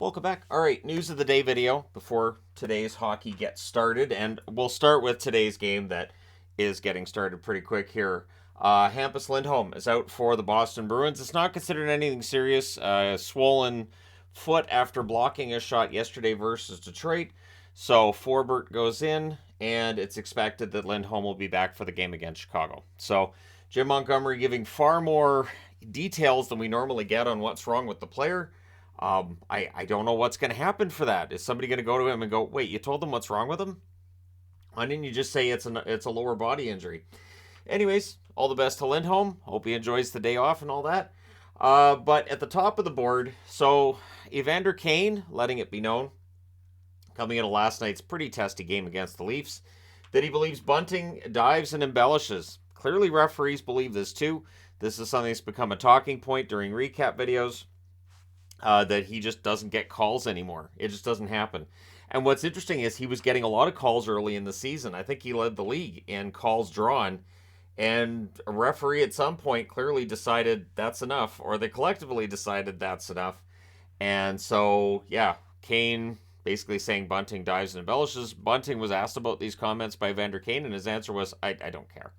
Welcome back. All right, news of the day video before today's hockey gets started. And we'll start with today's game that is getting started pretty quick here. Hampus Lindholm is out for the Boston Bruins. It's not considered anything serious. Swollen foot after blocking a shot yesterday versus Detroit. So Forbert goes in, and it's expected that Lindholm will be back for the game against Chicago. So Jim Montgomery giving far more details than we normally get on what's wrong with the player. I don't know what's going to happen for that. Is somebody going to go to him and go, wait, you told them what's wrong with him? Why didn't you just say it's a lower body injury? Anyways, all the best to Lindholm. Hope he enjoys the day off and all that. But at the top of the board, so Evander Kane, letting it be known, coming into last night's pretty testy game against the Leafs, that he believes Bunting dives and embellishes. Clearly referees believe this too. This is something that's become a talking point during recap videos. That he just doesn't get calls anymore. It just doesn't happen. And what's interesting is he was getting a lot of calls early in the season. I think he led the league in calls drawn. And a referee at some point clearly decided that's enough, or they collectively decided that's enough. And so, yeah, Kane basically saying Bunting dives and embellishes. Bunting was asked about these comments by Evander Kane, and his answer was, I don't care.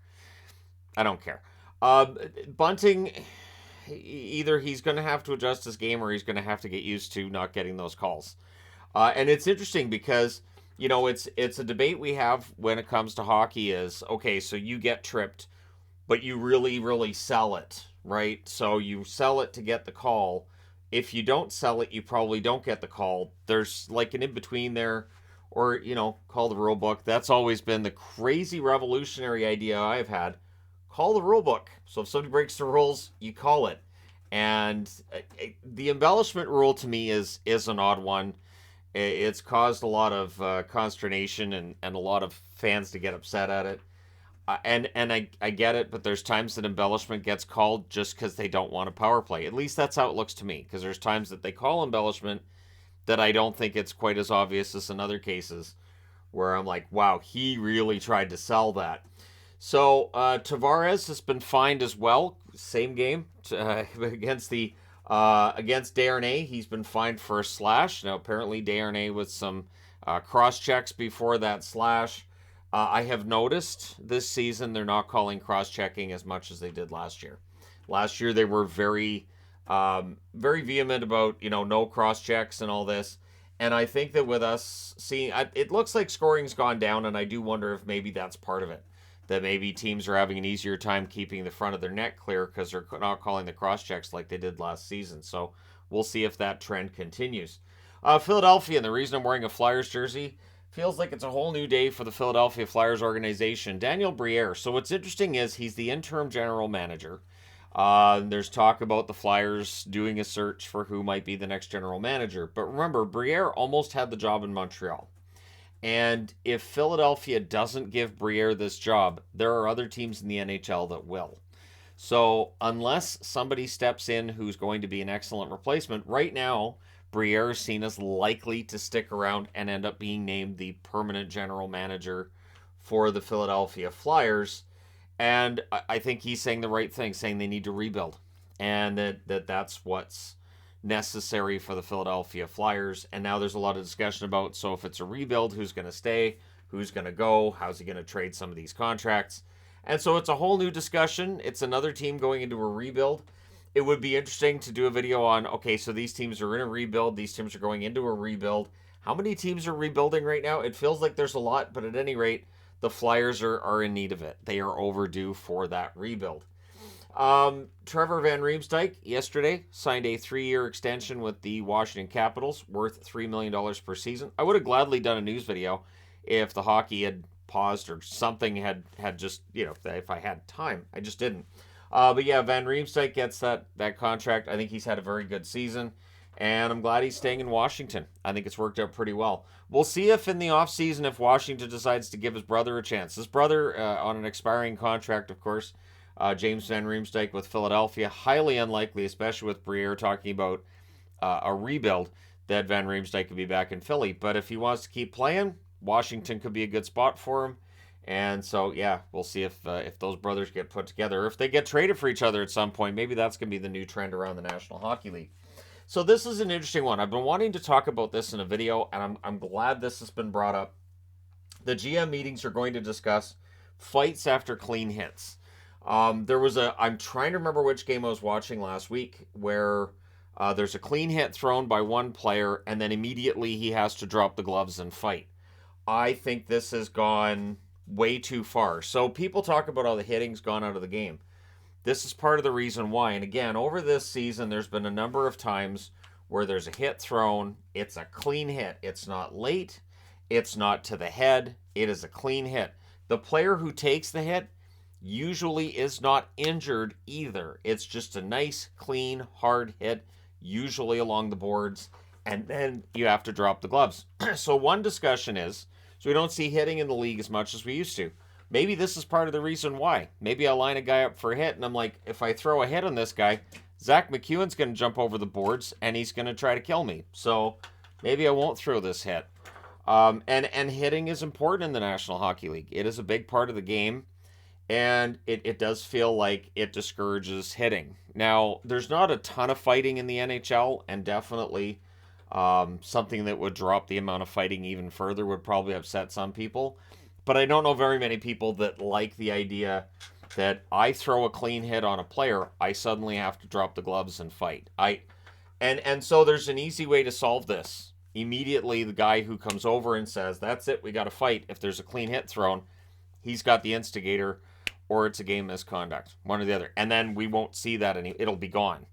I don't care. Bunting, either he's going to have to adjust his game or he's going to have to get used to not getting those calls. And it's interesting because, you know, it's a debate we have when it comes to hockey is, okay, so you get tripped, but you really, really sell it, right? So you sell it to get the call. If you don't sell it, you probably don't get the call. There's like an in-between there, or, you know, call the rule book. That's always been the crazy revolutionary idea I've had. Call the rule book. So if somebody breaks the rules, you call it. And the embellishment rule to me is an odd one. It's caused a lot of consternation and a lot of fans to get upset at it. And I get it, but there's times that embellishment gets called just because they don't want a power play. At least that's how it looks to me, because there's times that they call embellishment that I don't think it's quite as obvious as in other cases where I'm like, wow, he really tried to sell that. So Tavares has been fined as well. Same game against Desharnais. He's been fined for a slash. Now apparently Desharnais with some cross checks before that slash. I have noticed this season they're not calling cross checking as much as they did last year. Last year they were very vehement about no cross checks and all this. And I think that with us seeing, it looks like scoring's gone down, and I do wonder if maybe that's part of it. That maybe teams are having an easier time keeping the front of their net clear because they're not calling the cross checks like they did last season. So we'll see if that trend continues. Philadelphia, and the reason I'm wearing a Flyers jersey, feels like it's a whole new day for the Philadelphia Flyers organization. Daniel Briere. So what's interesting is he's the interim general manager. There's talk about the Flyers doing a search for who might be the next general manager. But remember, Briere almost had the job in Montreal. And if Philadelphia doesn't give Briere this job, there are other teams in the NHL that will. So unless somebody steps in who's going to be an excellent replacement, right now, Briere is seen as likely to stick around and end up being named the permanent general manager for the Philadelphia Flyers. And I think he's saying the right thing, saying they need to rebuild. And that's what's necessary for the Philadelphia Flyers. And now there's a lot of discussion about, so if it's a rebuild, who's going to stay, who's going to go, how's he going to trade some of these contracts. And so it's a whole new discussion. It's another team going into a rebuild. It would be interesting to do a video on, okay, so these teams are in a rebuild, these teams are going into a rebuild. How many teams are rebuilding right now? It feels like there's a lot, but at any rate, the Flyers are in need of it. They are overdue for that rebuild. Trevor Van Riemsdyk yesterday signed a 3-year extension with the Washington Capitals worth $3 million per season. I would have gladly done a news video if the hockey had paused or something had just, if I had time. I just didn't. But yeah, Van Riemsdyk gets that contract. I think he's had a very good season, and I'm glad he's staying in Washington. I think it's worked out pretty well. We'll see if in the offseason, if Washington decides to give his brother a chance. His brother, on an expiring contract, of course, James Van Riemsdyk with Philadelphia. Highly unlikely, especially with Briere talking about a rebuild, that Van Riemsdyk could be back in Philly. But if he wants to keep playing, Washington could be a good spot for him. And so, yeah, we'll see if those brothers get put together. Or if they get traded for each other at some point, maybe that's going to be the new trend around the National Hockey League. So this is an interesting one. I've been wanting to talk about this in a video, and I'm glad this has been brought up. The GM meetings are going to discuss fights after clean hits. I'm trying to remember which game I was watching last week where there's a clean hit thrown by one player, and then immediately he has to drop the gloves and fight. I think this has gone way too far. So people talk about how the hitting's gone out of the game. This is part of the reason why. And again, over this season, there's been a number of times where there's a hit thrown. It's a clean hit. It's not late. It's not to the head. It is a clean hit. The player who takes the hit usually is not injured either. It's just a nice, clean, hard hit, usually along the boards. And then you have to drop the gloves. So one discussion is, so we don't see hitting in the league as much as we used to. Maybe this is part of the reason why. Maybe I line a guy up for a hit, and I'm like, if I throw a hit on this guy, Zach McEwen's going to jump over the boards, and he's going to try to kill me. So maybe I won't throw this hit. And hitting is important in the National Hockey League. It is a big part of the game, and it does feel like it discourages hitting. Now, there's not a ton of fighting in the NHL, and definitely something that would drop the amount of fighting even further would probably upset some people. But I don't know very many people that like the idea that I throw a clean hit on a player, I suddenly have to drop the gloves and fight. And so there's an easy way to solve this. Immediately, the guy who comes over and says, that's it, we got to fight. If there's a clean hit thrown, he's got the instigator, or it's a game misconduct, one or the other. And then we won't see that it'll be gone.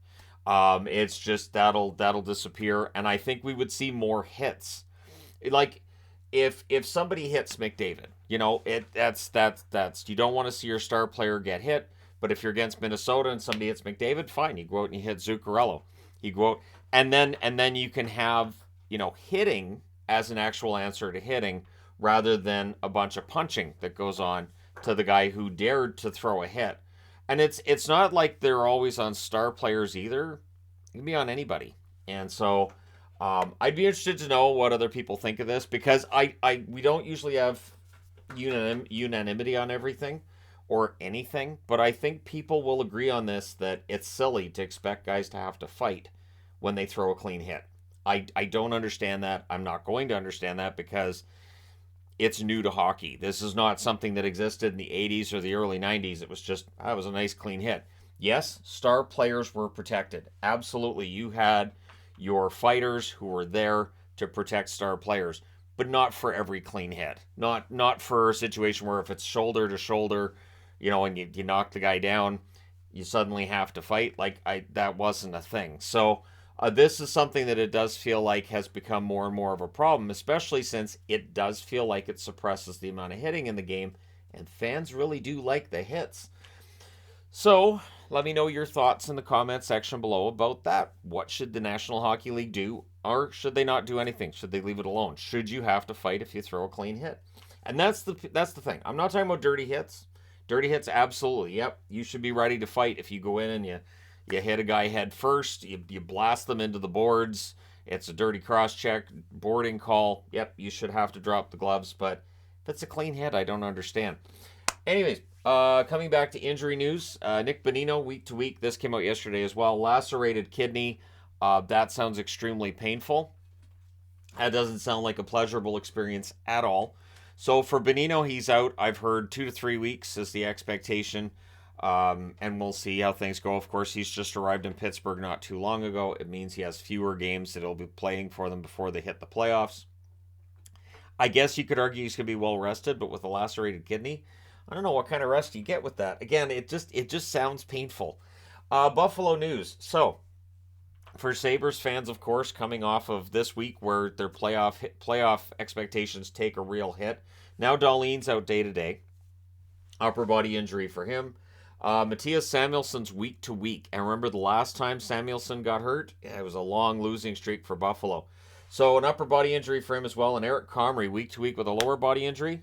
It's just that'll disappear, and I think we would see more hits. Like if somebody hits McDavid, that's you don't want to see your star player get hit. But if you're against Minnesota and somebody hits McDavid, fine, you go out and you hit Zuccarello. You go out, and then you can have hitting as an actual answer to hitting rather than a bunch of punching that goes on to the guy who dared to throw a hit. And it's not like they're always on star players either. It can be on anybody. And so I'd be interested to know what other people think of this, because we don't usually have unanimity on everything or anything, but I think people will agree on this, that it's silly to expect guys to have to fight when they throw a clean hit. I don't understand that. I'm not going to understand that because it's new to hockey. This is not something that existed in the 80s or the early 90s. It was just, that was a nice clean hit. Yes, star players were protected. Absolutely. You had your fighters who were there to protect star players, but not for every clean hit. Not for a situation where if it's shoulder to shoulder, and you knock the guy down, you suddenly have to fight. That wasn't a thing. So this is something that it does feel like has become more and more of a problem, especially since it does feel like it suppresses the amount of hitting in the game, and fans really do like the hits. So let me know your thoughts in the comment section below about that. What should the National Hockey League do, or should they not do anything? Should they leave it alone? Should you have to fight if you throw a clean hit? And that's the thing. I'm not talking about dirty hits. Dirty hits, absolutely. Yep, you should be ready to fight if you go in and you hit a guy head first, you blast them into the boards, it's a dirty cross-check, boarding call, yep, you should have to drop the gloves, but if it's a clean hit, I don't understand. Anyways, coming back to injury news, Nick Bonino, week to week, this came out yesterday as well, lacerated kidney, that sounds extremely painful. That doesn't sound like a pleasurable experience at all. So for Bonino, he's out. I've heard 2 to 3 weeks is the expectation. And we'll see how things go. Of course, he's just arrived in Pittsburgh not too long ago. It means he has fewer games that he'll be playing for them before they hit the playoffs. I guess you could argue he's going to be well rested, but with a lacerated kidney, I don't know what kind of rest you get with that. Again, it just sounds painful. Buffalo news. So, for Sabres fans, of course, coming off of this week where their playoff expectations take a real hit. Now Dahlin's out day to day. Upper body injury for him. Matthias Samuelsson's week to week. And remember the last time Samuelsson got hurt? Yeah, it was a long losing streak for Buffalo. So an upper body injury for him as well. And Eric Comrie week to week with a lower body injury.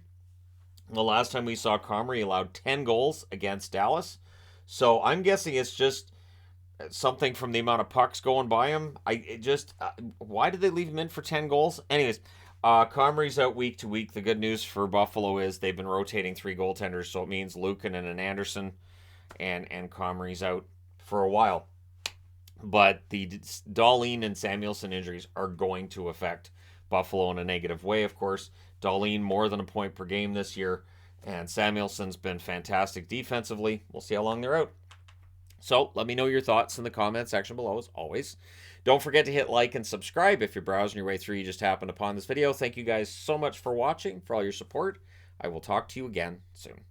The last time we saw Comrie allowed 10 goals against Dallas. So I'm guessing it's just something from the amount of pucks going by him. Why did they leave him in for 10 goals? Anyways, Comrie's out week to week. The good news for Buffalo is they've been rotating 3 goaltenders, so it means Luukkonen and Anderson, and Comrie's out for a while. But the Dahlin and Samuelsson injuries are going to affect Buffalo in a negative way, of course. Dahlin more than a point per game this year, and Samuelsson's been fantastic defensively. We'll see how long they're out. So let me know your thoughts in the comment section below, as always. Don't forget to hit like and subscribe if you're browsing your way through. You just happened upon this video. Thank you guys so much for watching, for all your support. I will talk to you again soon.